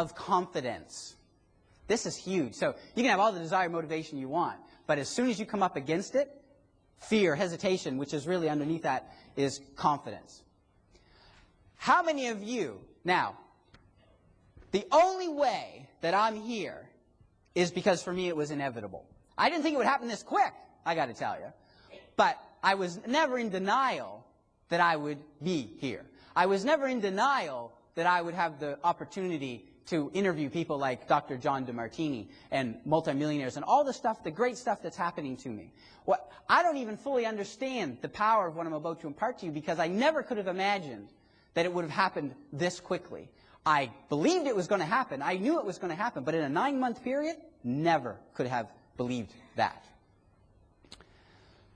of confidence. This is huge. So you can have all the desired motivation you want, but as soon as you come up against it, fear, hesitation, which is really underneath that, is confidence. How many of you, now, the only way that I'm here is because for me it was inevitable. I didn't think it would happen this quick, I got to tell you. But I was never in denial that I would be here. I was never in denial that I would have the opportunity to interview people like Dr. John DeMartini and multimillionaires and all the stuff, the great stuff that's happening to me. I don't even fully understand the power of what I'm about to impart to you because I never could have imagined that it would have happened this quickly. I believed it was going to happen. I knew it was going to happen. But in a 9-month period, never could have believed that.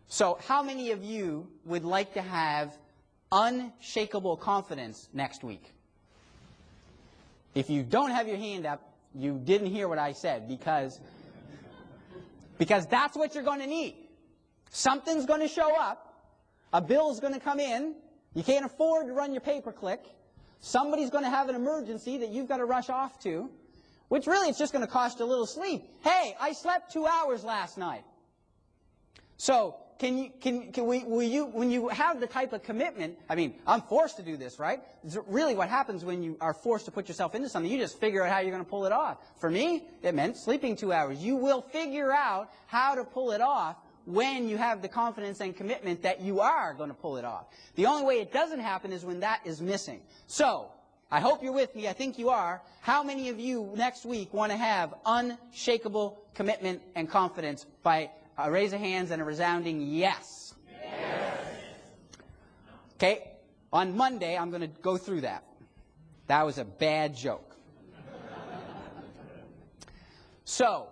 So how many of you would like to have unshakable confidence next week? If you don't have your hand up, you didn't hear what I said because that's what you're going to need. Something's going to show up. A bill's going to come in. You can't afford to run your pay-per-click. Somebody's going to have an emergency that you've got to rush off to, which really it's just going to cost you a little sleep. Hey, I slept 2 hours last night. So will you, when you have the type of commitment, I mean, I'm forced to do this, right? It's really what happens when you are forced to put yourself into something. You just figure out how you're going to pull it off. For me, it meant sleeping 2 hours. You will figure out how to pull it off when you have the confidence and commitment that you are going to pull it off. The only way it doesn't happen is when that is missing. So, I hope you're with me. I think you are. How many of you next week want to have unshakable commitment and confidence by a raise of hands and a resounding yes? Yes. Okay, on Monday I'm going to go through that. That was a bad joke. So,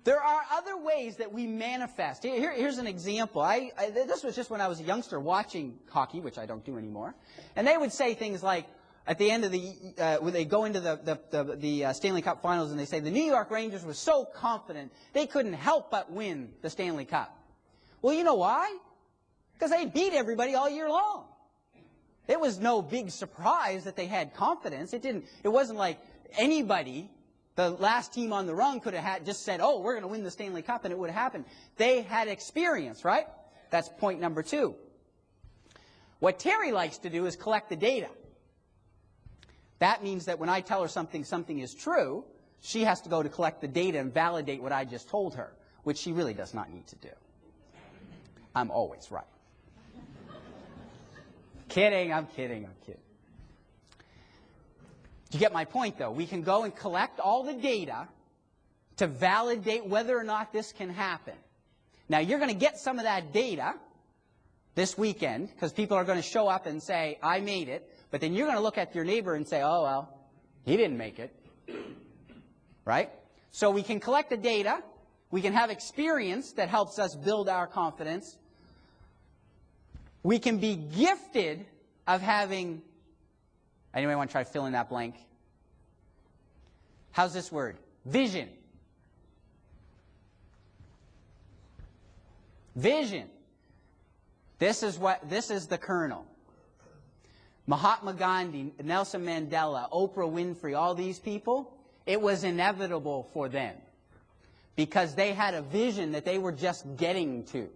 there are other ways that we manifest. Here's an example. This was just when I was a youngster watching hockey, which I don't do anymore. And they would say things like, at the end of when they go into the Stanley Cup Finals and they say, the New York Rangers were so confident they couldn't help but win the Stanley Cup. Well, you know why? Because they beat everybody all year long. It was no big surprise that they had confidence. It wasn't like anybody, the last team on the run, could have just said, oh, we're going to win the Stanley Cup, and it would have happened. They had experience, right? That's point number 2. What Terry likes to do is collect the data. That means that when I tell her something is true, she has to go to collect the data and validate what I just told her, which she really does not need to do. I'm always right. Kidding, I'm kidding, I'm kidding. You get my point, though. We can go and collect all the data to validate whether or not this can happen. Now, you're going to get some of that data this weekend because people are going to show up and say, I made it. But then you're going to look at your neighbor and say, oh, well, he didn't make it. Right? So we can collect the data. We can have experience that helps us build our confidence. We can be gifted of having... Anybody want to try to fill in that blank? How's this word? Vision. Vision. This is the kernel. Mahatma Gandhi, Nelson Mandela, Oprah Winfrey, all these people, it was inevitable for them because they had a vision that they were just getting to.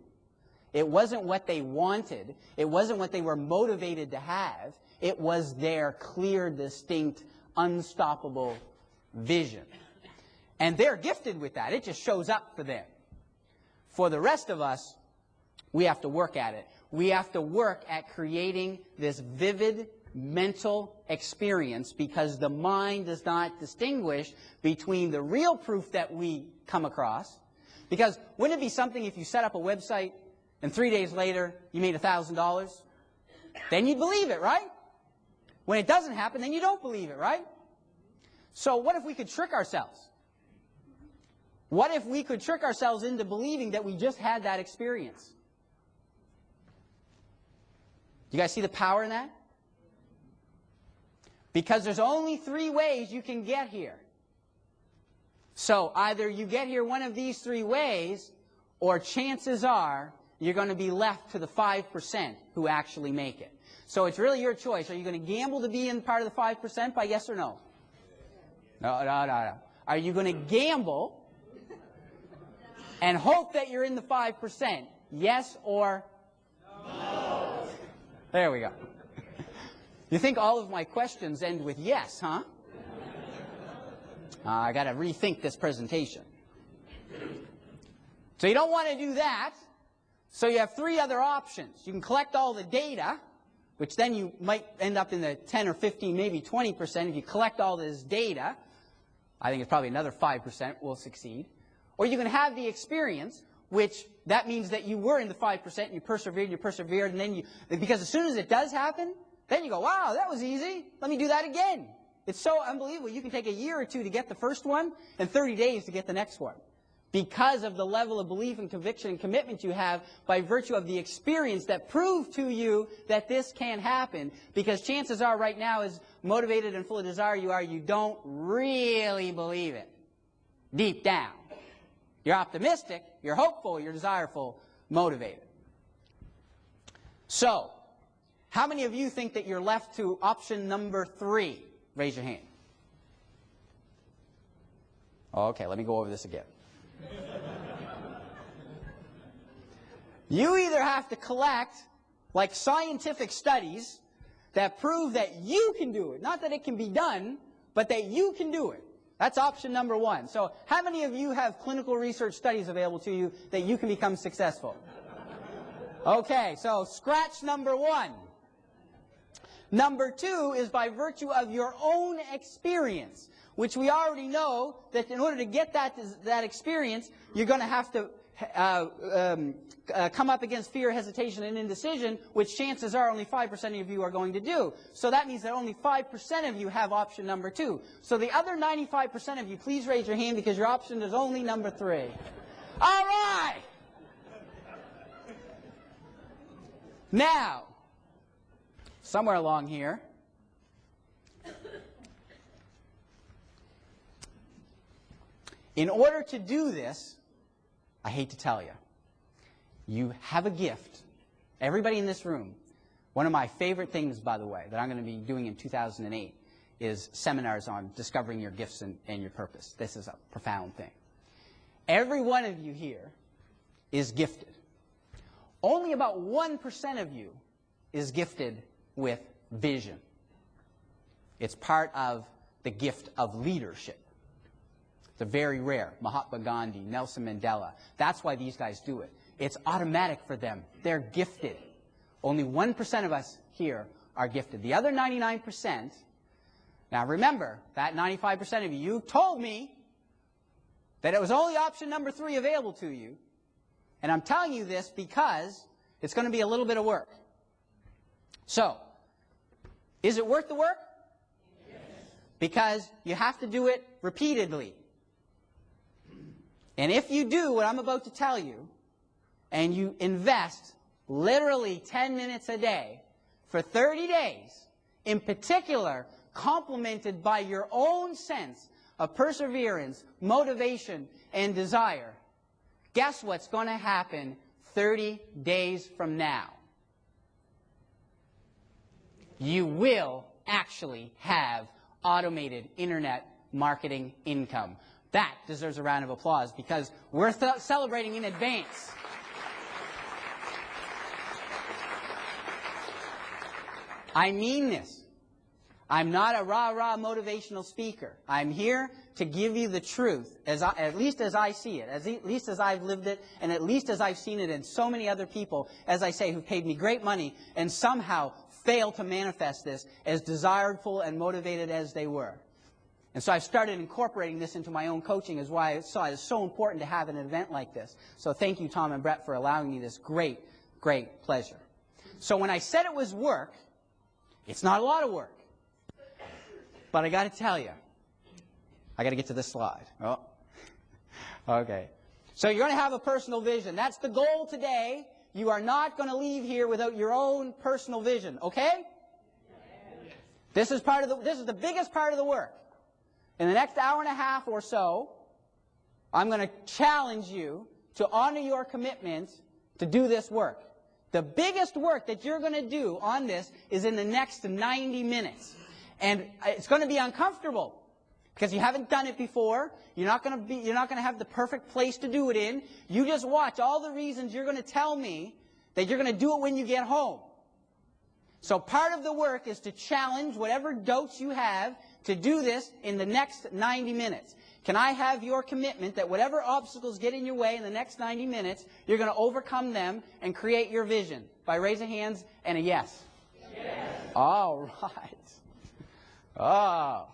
It wasn't what they wanted. It wasn't what they were motivated to have. It was their clear, distinct, unstoppable vision. And they're gifted with that. It just shows up for them. For the rest of us, we have to work at it. We have to work at creating this vivid mental experience because the mind does not distinguish between the real proof that we come across. Because wouldn't it be something if you set up a website and 3 days later you made $1,000? Then you'd believe it, right? When it doesn't happen, then you don't believe it, right? So what if we could trick ourselves? What if we could trick ourselves into believing that we just had that experience? You guys see the power in that? Because there's only 3 ways you can get here. So either you get here one of these 3 ways, or chances are you're going to be left to the 5% who actually make it. So it's really your choice. Are you going to gamble to be in part of the 5% by yes or no? No. Are you going to gamble and hope that you're in the 5%? Yes or no? There we go. You think all of my questions end with yes, huh? I got to rethink this presentation. So you don't want to do that. So you have three other options. You can collect all the data, which then you might end up in the 10 or 15, maybe 20%. If you collect all this data, I think it's probably another 5% will succeed. Or you can have the experience, which that means that you were in the 5% and you persevered, and then because as soon as it does happen, then you go, wow, that was easy. Let me do that again. It's so unbelievable. You can take a year or two to get the first one and 30 days to get the next one, because of the level of belief and conviction and commitment you have by virtue of the experience that proved to you that this can happen. Because chances are right now, as motivated and full of desire you are, you don't really believe it deep down. You're optimistic, you're hopeful, you're desireful, motivated. So, how many of you think that you're left to option number 3? Raise your hand. Okay, let me go over this again. You either have to collect like scientific studies that prove that you can do it, not that it can be done, but that you can do it. That's option number 1. So how many of you have clinical research studies available to you that you can become successful? Okay, so scratch number 1. Number 2 is by virtue of your own experience, which we already know that in order to get that experience, you're going to have to come up against fear, hesitation, and indecision, which chances are only 5% of you are going to do. So that means that only 5% of you have option number 2. So the other 95% of you, please raise your hand because your option is only number 3. All right! Now, somewhere along here, in order to do this, I hate to tell you, you have a gift. Everybody in this room, one of my favorite things, by the way, that I'm going to be doing in 2008 is seminars on discovering your gifts and your purpose. This is a profound thing. Every one of you here is gifted. Only about 1% of you is gifted with vision. It's part of the gift of leadership. They're very rare. Mahatma Gandhi, Nelson Mandela. That's why these guys do it. It's automatic for them. They're gifted. Only 1% of us here are gifted. The other 99%, now remember, that 95% of you told me that it was only option number 3 available to you. And I'm telling you this because it's going to be a little bit of work. So, is it worth the work? Yes. Because you have to do it repeatedly. And if you do what I'm about to tell you, and you invest literally 10 minutes a day for 30 days, in particular, complemented by your own sense of perseverance, motivation, and desire, guess what's going to happen 30 days from now? You will actually have automated internet marketing income. That deserves a round of applause because we're celebrating in advance. I mean this. I'm not a rah-rah motivational speaker. I'm here to give you the truth, at least as I see it, at least as I've lived it, and at least as I've seen it in so many other people, as I say, who paid me great money and somehow failed to manifest this as desireful and motivated as they were. And so I've started incorporating this into my own coaching, is why I saw it is so important to have an event like this. So thank you, Tom and Brett, for allowing me this great, great pleasure. So when I said it was work, it's not a lot of work. But I got to tell you, I got to get to this slide. Oh, okay. So you're going to have a personal vision. That's the goal today. You are not going to leave here without your own personal vision. Okay? This is the biggest part of the work. In the next hour and a half or so, I'm going to challenge you to honor your commitment to do this work. The biggest work that you're going to do on this is in the next 90 minutes. And it's going to be uncomfortable because you haven't done it before. You're not going to have the perfect place to do it in. You just watch all the reasons you're going to tell me that you're going to do it when you get home. So part of the work is to challenge whatever doubts you have to do this in the next 90 minutes. Can I have your commitment that whatever obstacles get in your way in the next 90 minutes, you're going to overcome them and create your vision? By raising hands and a yes. Yes. All right. Oh.